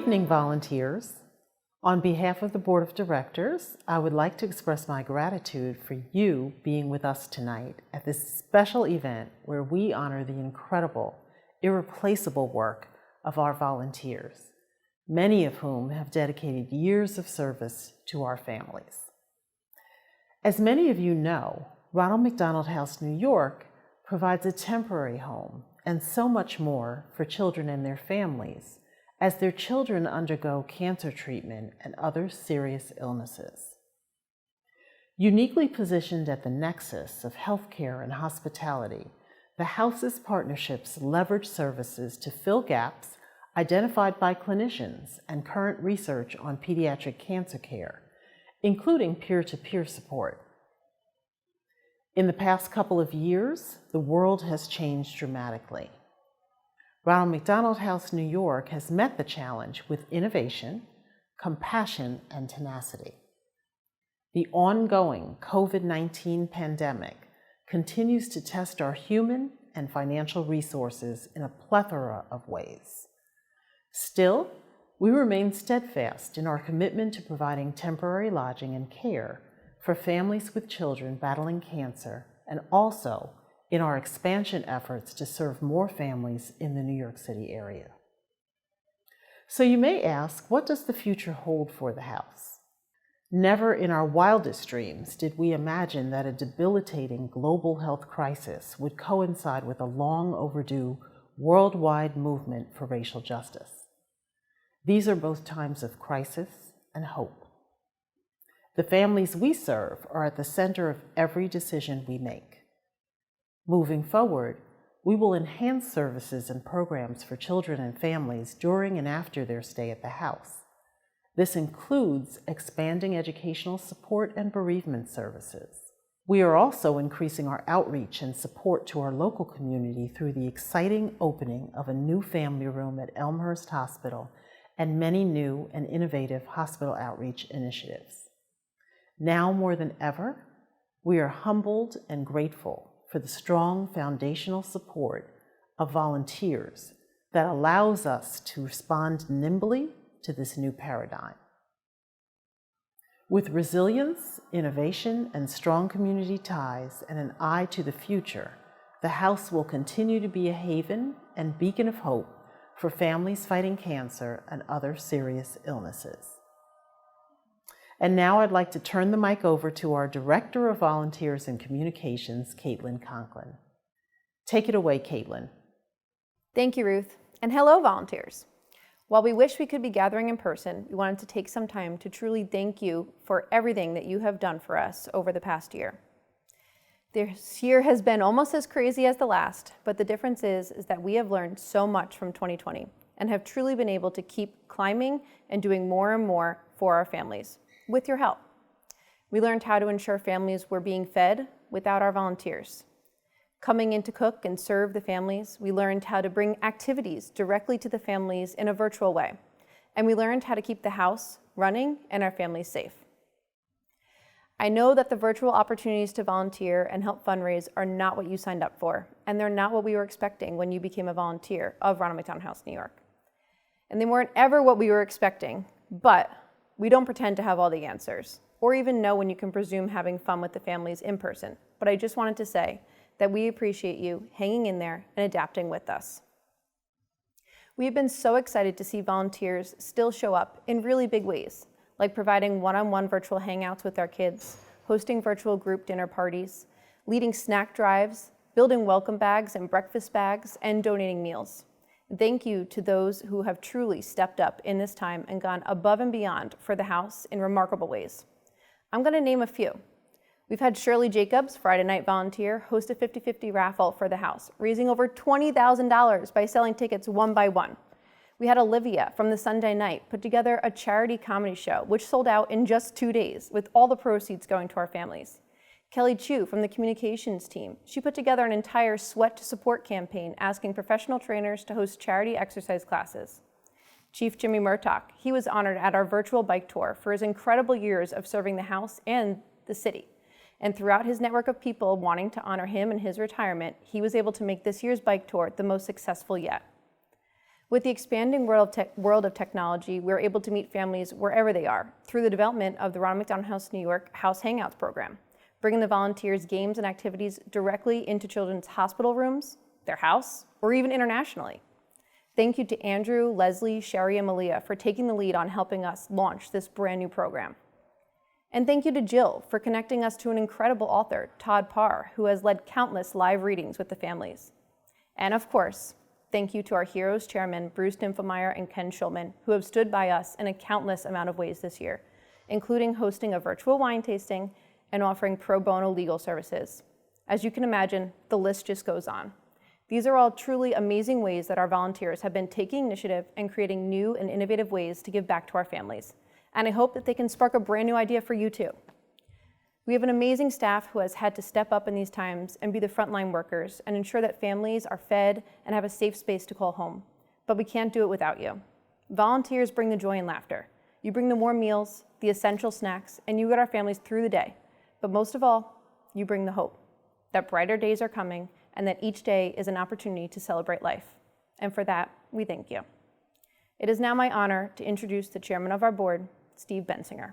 evening, volunteers. On behalf of the Board of Directors, I would like to express my gratitude for you being with us tonight at this special event where we honor the incredible, irreplaceable work of our volunteers, many of whom have dedicated years of service to our families. As many of you know, Ronald McDonald House, New York provides a temporary home and so much more for children and their families as their children undergo cancer treatment and other serious illnesses. Uniquely positioned at the nexus of healthcare and hospitality, the house's partnerships leverage services to fill gaps identified by clinicians and current research on pediatric cancer care, including peer-to-peer support. In the past couple of years, the world has changed dramatically. Ronald McDonald House, New York has met the challenge with innovation, compassion, and tenacity. The ongoing COVID-19 pandemic continues to test our human and financial resources in a plethora of ways. Still, we remain steadfast in our commitment to providing temporary lodging and care for families with children battling cancer, and also in our expansion efforts to serve more families in the New York City area. So you may ask, what does the future hold for the house? Never in our wildest dreams did we imagine that a debilitating global health crisis would coincide with a long overdue worldwide movement for racial justice. These are both times of crisis and hope. The families we serve are at the center of every decision we make. Moving forward, we will enhance services and programs for children and families during and after their stay at the house. This includes expanding educational support and bereavement services. We are also increasing our outreach and support to our local community through the exciting opening of a new family room at Elmhurst Hospital and many new and innovative hospital outreach initiatives. Now more than ever, we are humbled and grateful for the strong foundational support of volunteers that allows us to respond nimbly to this new paradigm. With resilience, innovation, and strong community ties and an eye to the future, the house will continue to be a haven and beacon of hope for families fighting cancer and other serious illnesses. And now I'd like to turn the mic over to our Director of Volunteers and Communications, Caitlin Conklin. Take it away, Caitlin. Thank you, Ruth. And hello, volunteers. While we wish we could be gathering in person, we wanted to take some time to truly thank you for everything that you have done for us over the past year. This year has been almost as crazy as the last, but the difference is that we have learned so much from 2020 and have truly been able to keep climbing and doing more and more for our families. With your help. We learned how to ensure families were being fed without our volunteers. Coming in to cook and serve the families, we learned how to bring activities directly to the families in a virtual way. And we learned how to keep the house running and our families safe. I know that the virtual opportunities to volunteer and help fundraise are not what you signed up for, and they're not what we were expecting when you became a volunteer of Ronald McDonald House, New York. And they weren't ever what we were expecting, but we don't pretend to have all the answers, or even know when you can presume having fun with the families in person. But I just wanted to say that we appreciate you hanging in there and adapting with us. We have been so excited to see volunteers still show up in really big ways, like providing one-on-one virtual hangouts with our kids, hosting virtual group dinner parties, leading snack drives, building welcome bags and breakfast bags, and donating meals. Thank you to those who have truly stepped up in this time and gone above and beyond for the house in remarkable ways. I'm going to name a few. We've had Shirley Jacobs, Friday night volunteer, host a 50-50 raffle for the house, raising over $20,000 by selling tickets one by one. We had Olivia from the Sunday night put together a charity comedy show, which sold out in just 2 days, with all the proceeds going to our families. Kelly Chu from the communications team. She put together an entire Sweat to Support campaign asking professional trainers to host charity exercise classes. Chief Jimmy Murtaugh, he was honored at our virtual bike tour for his incredible years of serving the house and the city. And throughout his network of people wanting to honor him and his retirement, he was able to make this year's bike tour the most successful yet. With the expanding world of technology, we're able to meet families wherever they are through the development of the Ronald McDonald House New York House Hangouts program, bringing the volunteers games and activities directly into children's hospital rooms, their house, or even internationally. Thank you to Andrew, Leslie, Sherry, and Malia for taking the lead on helping us launch this brand new program. And thank you to Jill for connecting us to an incredible author, Todd Parr, who has led countless live readings with the families. And of course, thank you to our Heroes Chairman, Bruce Dimfelmeyer and Ken Schulman, who have stood by us in a countless amount of ways this year, including hosting a virtual wine tasting and offering pro bono legal services. As you can imagine, the list just goes on. These are all truly amazing ways that our volunteers have been taking initiative and creating new and innovative ways to give back to our families. And I hope that they can spark a brand new idea for you too. We have an amazing staff who has had to step up in these times and be the frontline workers and ensure that families are fed and have a safe space to call home. But we can't do it without you. Volunteers bring the joy and laughter. You bring the warm meals, the essential snacks, and you get our families through the day. But most of all, you bring the hope that brighter days are coming and that each day is an opportunity to celebrate life. And for that, we thank you. It is now my honor to introduce the chairman of our board, Steve Bensinger.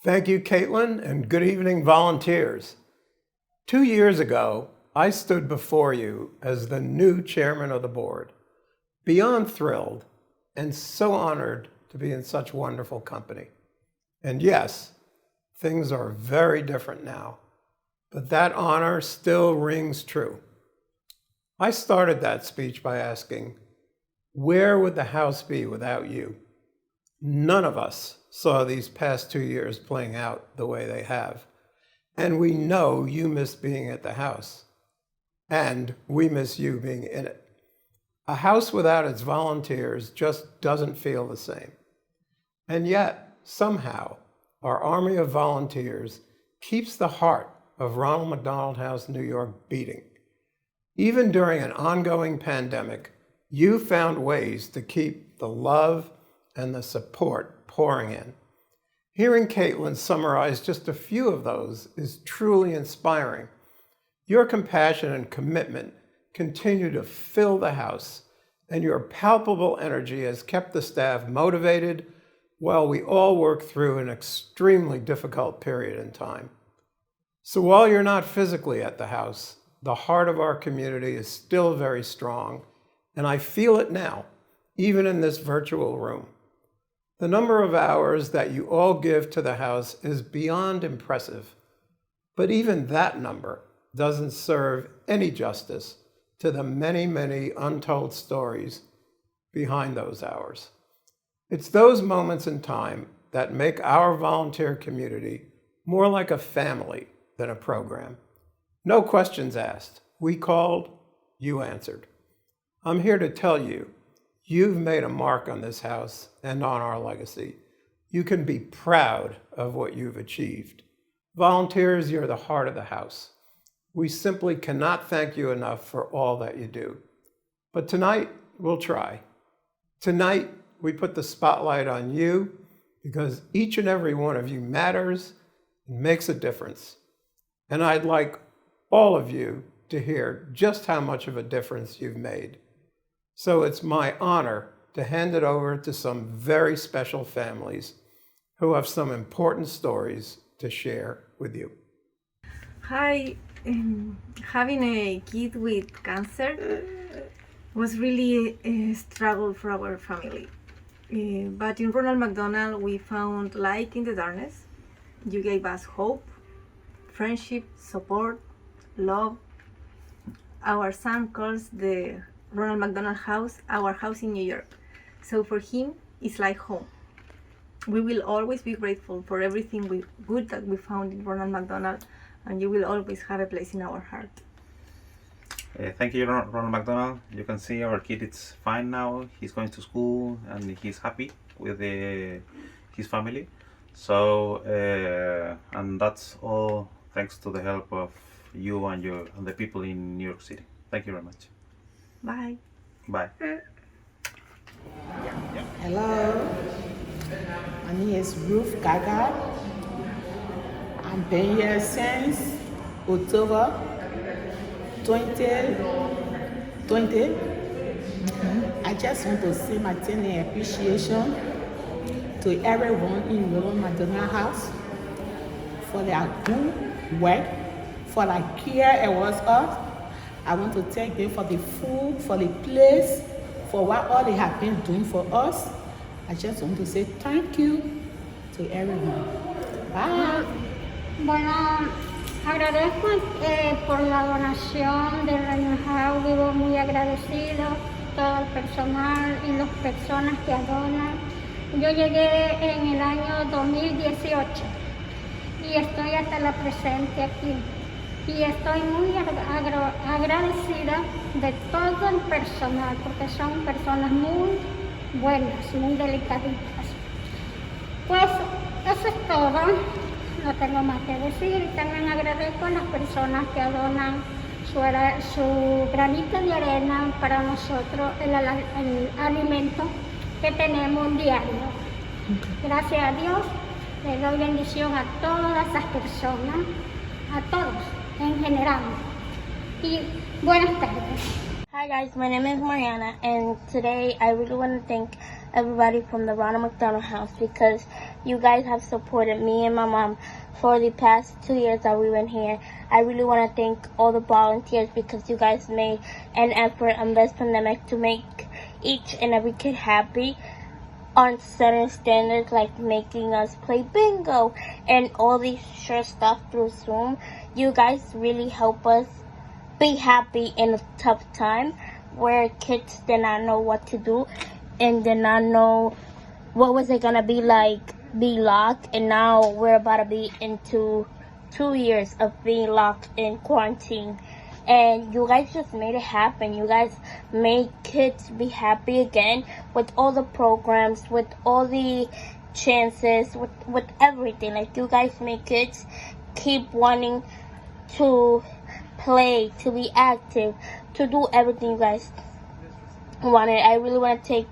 Thank you, Caitlin, and good evening, volunteers. 2 years ago, I stood before you as the new chairman of the board, beyond thrilled and so honored to be in such wonderful company. And yes, things are very different now, but that honor still rings true. I started that speech by asking, where would the house be without you? None of us saw these past 2 years playing out the way they have. And we know you miss being at the house. And we miss you being in it. A house without its volunteers just doesn't feel the same. And yet, somehow, our army of volunteers keeps the heart of Ronald McDonald House New York beating. Even during an ongoing pandemic, you found ways to keep the love and the support pouring in. Hearing Caitlin summarize just a few of those is truly inspiring. Your compassion and commitment continue to fill the house, and your palpable energy has kept the staff motivated while we all work through an extremely difficult period in time. So while you're not physically at the house, the heart of our community is still very strong, and I feel it now, even in this virtual room. The number of hours that you all give to the house is beyond impressive, but even that number doesn't serve any justice to the many, many untold stories behind those hours. It's those moments in time that make our volunteer community more like a family than a program. No questions asked. We called, you answered. I'm here to tell you, you've made a mark on this house and on our legacy. You can be proud of what you've achieved. Volunteers, you're the heart of the house. We simply cannot thank you enough for all that you do. But tonight, we'll try. Tonight, we put the spotlight on you because each and every one of you matters and makes a difference. And I'd like all of you to hear just how much of a difference you've made. So it's my honor to hand it over to some very special families who have some important stories to share with you. Hi, having a kid with cancer was really a struggle for our family. But in Ronald McDonald, we found light in the darkness. You gave us hope, friendship, support, love. Our son calls the Ronald McDonald House our house in New York. So for him, it's like home. We will always be grateful for everything good that we found in Ronald McDonald, and you will always have a place in our heart. Thank you, Ronald McDonald. You can see our kid is fine now. He's going to school and he's happy with his family. So, and that's all thanks to the help of you and the people in New York City. Thank you very much. Bye. Bye. Hello, my name is Ruth Gaga. I've been here since October 2020. I just want to say my tender appreciation to everyone in Ronald McDonald House for their good work, for their care towards us. I want to thank them for the food, for the place, for what all they have been doing for us. I just want to say thank you to everyone. Bye. Bueno, agradezco por la donación del RMH. Vivo muy agradecido, todo el personal y las personas que donan. Yo llegué en el año 2018 y estoy hasta la presente aquí. Y estoy muy agradecida de todo el personal, porque son personas muy buenas, muy delicaditas. Pues eso es todo, no tengo más que decir. Y también agradezco a las personas que donan su granito de arena para nosotros, el alimento que tenemos diario. Gracias a Dios, le doy bendición a todas esas personas, a todos en general. Y buenas tardes. Hi guys, my name is Mariana, and today I really want to thank everybody from the Ronald McDonald House because you guys have supported me and my mom for the past 2 years that we've been here. I really want to thank all the volunteers because you guys made an effort on this pandemic to make each and every kid happy on certain standards, like making us play bingo and all these short stuff through Zoom. You guys really help us be happy in a tough time where kids did not know what to do and did not know what was it gonna be like, be locked, and now we're about to be into 2 years of being locked in quarantine. And you guys just made it happen. You guys made kids be happy again with all the programs, with all the chances, with everything. Like, you guys make kids keep wanting to play, to be active, to do everything you guys wanted. I really want to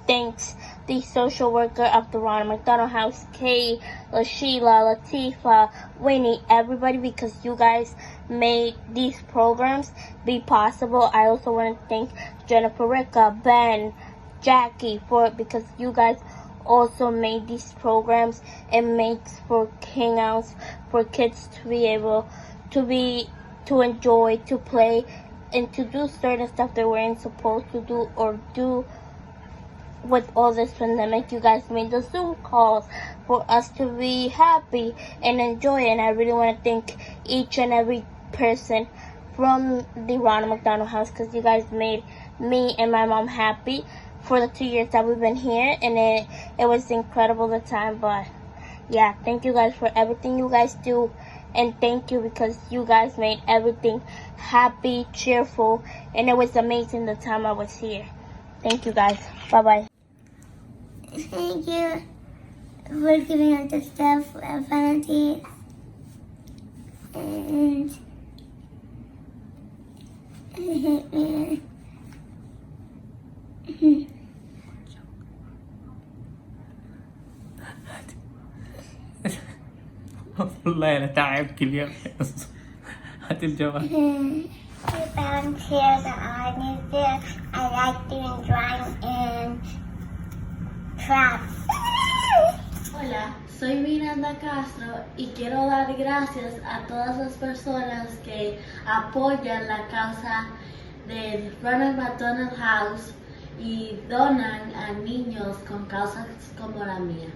thanks the social worker of the Ronald McDonald House, Kay, Sheila, Latifa, Winnie, everybody, because you guys made these programs be possible. I also want to thank Jennifer, Ricka, Ben, Jackie for it, because you guys also made these programs and makes for hangouts for kids to be able to enjoy, to play, and to do certain stuff they weren't supposed to do or do. With all this pandemic, you guys made the Zoom calls for us to be happy and enjoy, and I really want to thank each and every person from the Ronald McDonald House, because you guys made me and my mom happy for the 2 years that we've been here, and it was incredible the time. But yeah, thank you guys for everything you guys do, and thank you because you guys made everything happy, cheerful, and it was amazing the time I was here. Thank you guys. Bye-bye. Thank you for giving us the stuff of volunteers. And والله انا تعب كل يوم هتلجوها. the volunteers are there. I like doing drawing and crafts. Hola, soy Miranda Castro y quiero dar gracias a todas las personas que apoyan la causa del Ronald McDonald House y donan a niños con causas como la mía.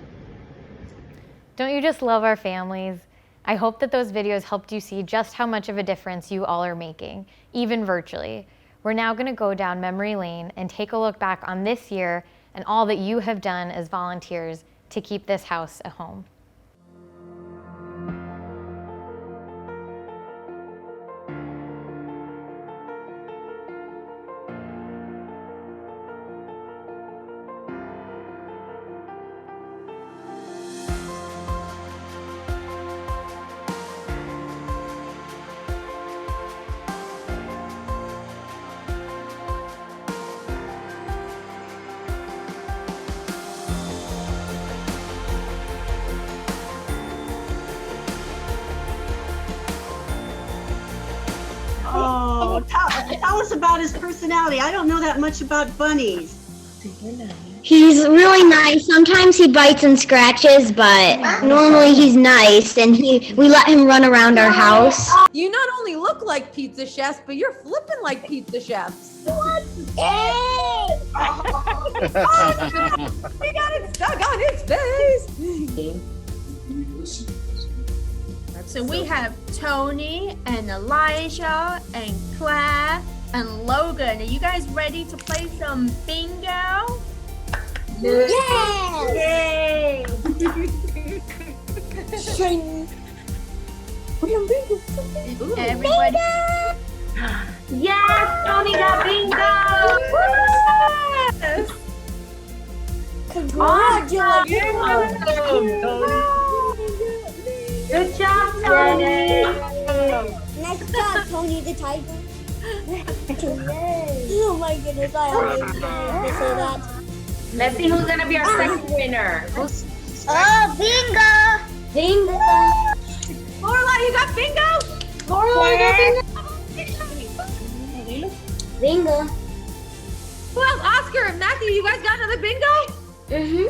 Don't you just love our families? I hope that those videos helped you see just how much of a difference you all are making, even virtually. We're now going to go down memory lane and take a look back on this year and all that you have done as volunteers to keep this house a home. tell us about his personality. I don't know that much about bunnies. He's really nice. Sometimes he bites and scratches, but normally he's nice, and we let him run around our house. You not only look like pizza chefs, but you're flipping like pizza chefs. What? He got it stuck on his face. So we have Tony and Elijah and Claire and Logan. Are you guys ready to play some bingo? Yeah! Yay! Everybody. Yes, Tony got bingo! Yes! Congratulations! Good job, Tony! Nice job, Tony the Tiger. Oh my goodness, I always wanted to say that. Let's see who's gonna be our second winner. Oh, bingo! Bingo! Lorelai, you got bingo? Lorelai got bingo? Bingo. Who else? Oscar and Matthew, you guys got another bingo? Mm-hmm.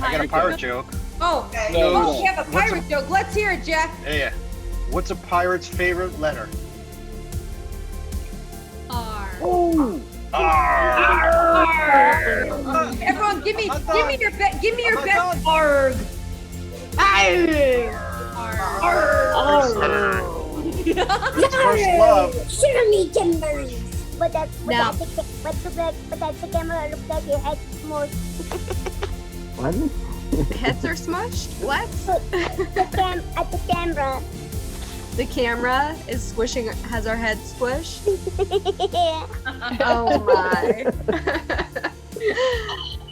I got a pirate joke. Oh, No. we have a pirate joke. Let's hear it, Jeff. Yeah. What's a pirate's favorite letter? R. Ooh. Everyone, give me your best arg. First love. Sure me timbers. But that's the camera looks like your head smushed. What? Heads are smushed? What? At the camera. The camera is squishing, has our head squished? Oh my.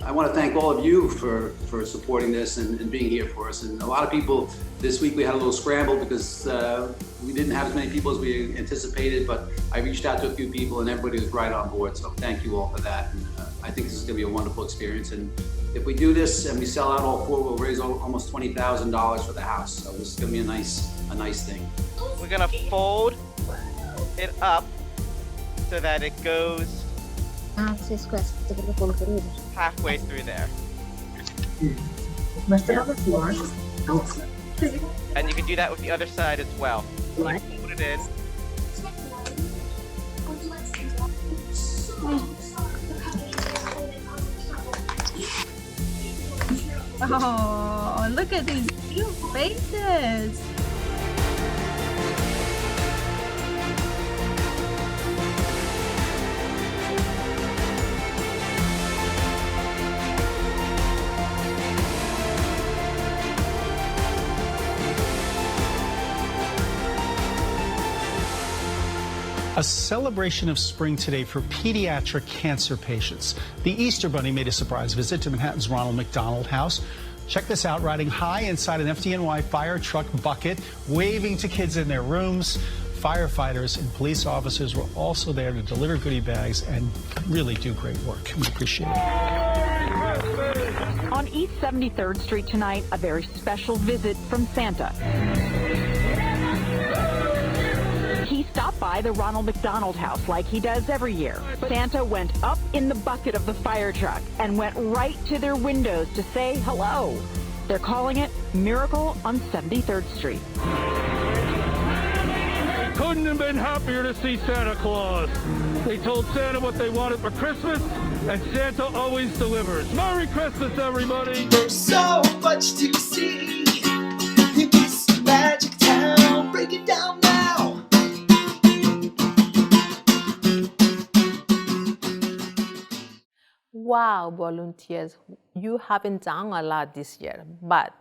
I want to thank all of you for supporting this and being here for us. And a lot of people, this week we had a little scramble because we didn't have as many people as we anticipated, but I reached out to a few people and everybody was right on board. So thank you all for that. And I think this is going to be a wonderful experience. And if we do this and we sell out all four, we'll raise almost $20,000 for the house. So this is going to be a nice thing. We're gonna fold it up so that it goes halfway through there. And you can do that with the other side as well. Put it in. Oh, look at these cute faces. A celebration of spring today for pediatric cancer patients. The Easter Bunny made a surprise visit to Manhattan's Ronald McDonald House. Check this out, riding high inside an FDNY fire truck bucket, waving to kids in their rooms. Firefighters and police officers were also there to deliver goodie bags and really do great work. We appreciate it. On East 73rd Street tonight, a very special visit from Santa. He stopped by the Ronald McDonald House like he does every year. Santa went up in the bucket of the fire truck and went right to their windows to say hello. They're calling it Miracle on 73rd Street. Couldn't have been happier to see Santa Claus. They told Santa what they wanted for Christmas, and Santa always delivers. Merry Christmas, everybody! There's so much to see in this magic town. Break it down now. Wow, volunteers, you haven't done a lot this year, but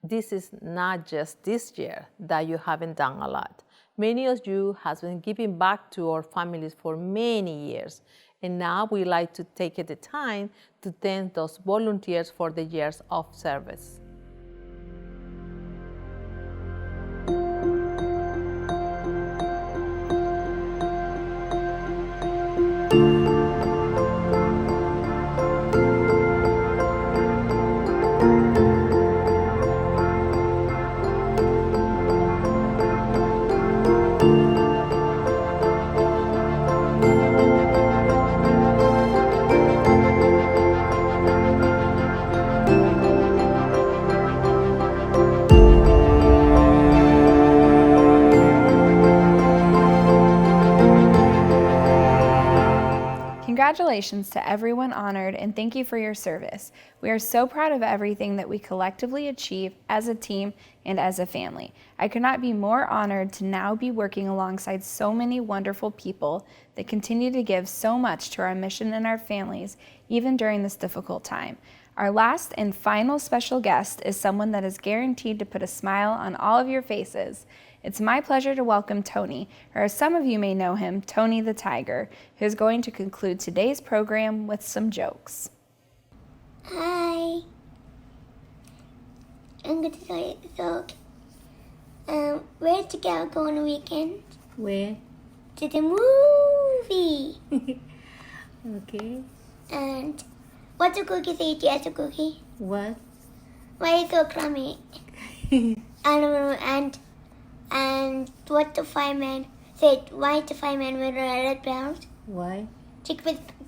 this is not just this year that you haven't done a lot. Many of you has been giving back to our families for many years, and now we like to take the time to thank those volunteers for the years of service. Congratulations to everyone honored, and thank you for your service. We are so proud of everything that we collectively achieve as a team and as a family. I could not be more honored to now be working alongside so many wonderful people that continue to give so much to our mission and our families, even during this difficult time. Our last and final special guest is someone that is guaranteed to put a smile on all of your faces. It's my pleasure to welcome Tony, or as some of you may know him, Tony the Tiger, who is going to conclude today's program with some jokes. Hi. I'm going to tell you a joke. Where did Gal go on the weekend? Where? To the movie. Okay. And what's a cookie say to as a cookie? What? Why are you so crummy? And what the fireman said, why is the fireman wear a red belt? Why? To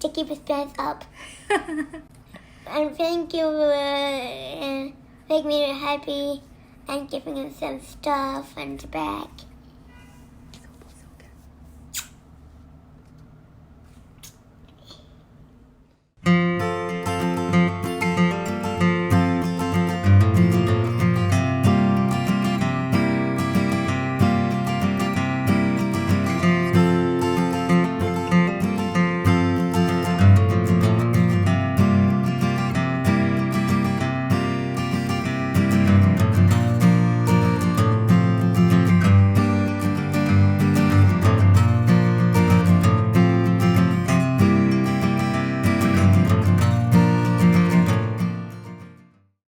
keep his pants up. And thank you for making me happy and giving him some stuff and back.